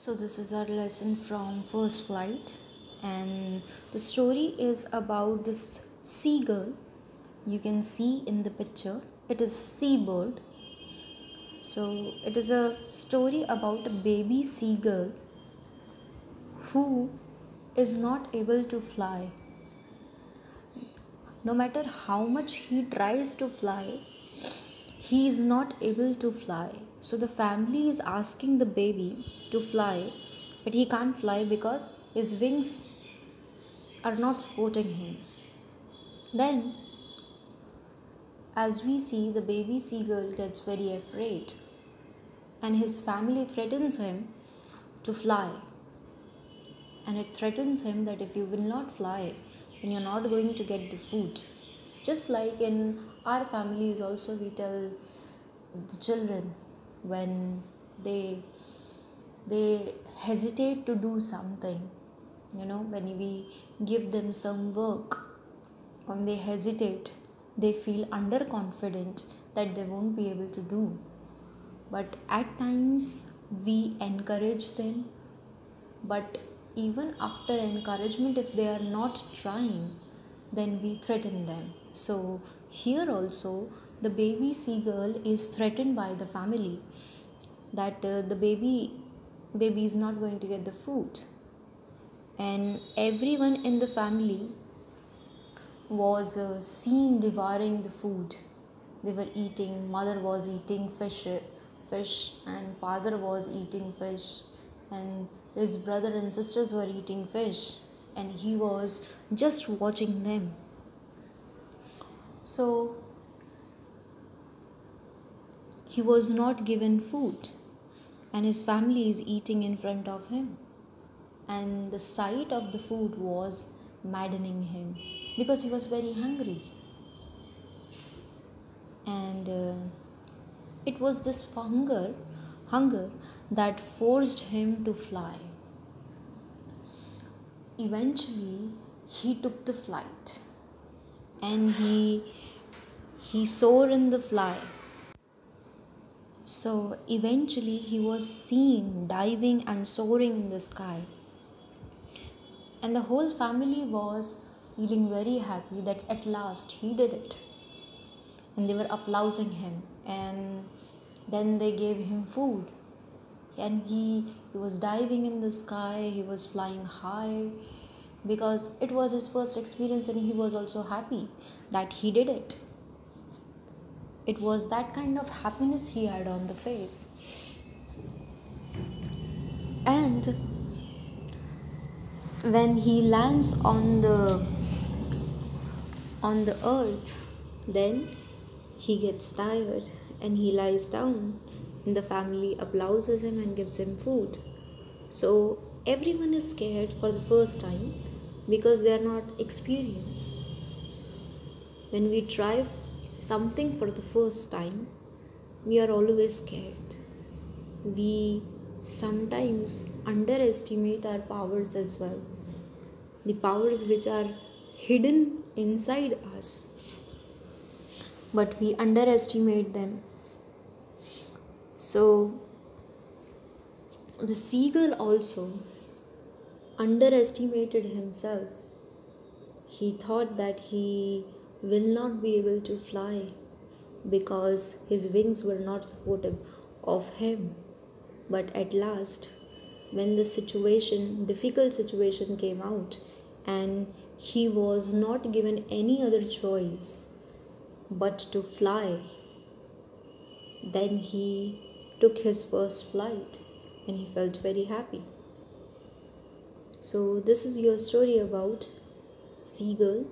So, this is our lesson from First Flight, and the story is about this seagull. You can see in the picture, it is a seabird. So, it is a story about a baby seagull who is not able to fly. No matter how much he tries to fly, he is not able to fly. So the family is asking the baby to fly, but he can't fly because his wings are not supporting him. Then, as we see, the baby seagull gets very afraid, and his family threatens him to fly. And it threatens him that if you will not fly, then you're not going to get the food. Just like in our families, also we tell the children when they hesitate to do something, when we give them some work and they hesitate, they feel underconfident that they won't be able to do. But at times we encourage them, but even after encouragement, if they are not trying, then we threaten them. So here also the baby seagull is threatened by the family that the baby is not going to get the food, and everyone in the family was seen devouring the food. They were eating, mother was eating fish, and father was eating fish, and his brother and sisters were eating fish, and he was just watching them. So he was not given food, and his family is eating in front of him, and the sight of the food was maddening him because he was very hungry. And it was this hunger that forced him to fly. Eventually he took the flight, and he soared in the fly. So eventually he was seen diving and soaring in the sky, and the whole family was feeling very happy that at last he did it, and they were applauding him. And then they gave him food, and he was diving in the sky, he was flying high because it was his first experience, and he was also happy that he did it. It was that kind of happiness he had on the face. And when he lands on the earth, then he gets tired and he lies down, and the family applauds him and gives him food. So everyone is scared for the first time because they are not experienced. When we try something for the first time, we are always scared. We sometimes underestimate our powers as well, the powers which are hidden inside us, but we underestimate them. So the seagull also underestimated himself. He thought that he will not be able to fly because his wings were not supportive of him. But at last, when the difficult situation came out, and he was not given any other choice but to fly, then he took his first flight and he felt very happy. So this is your story about seagull.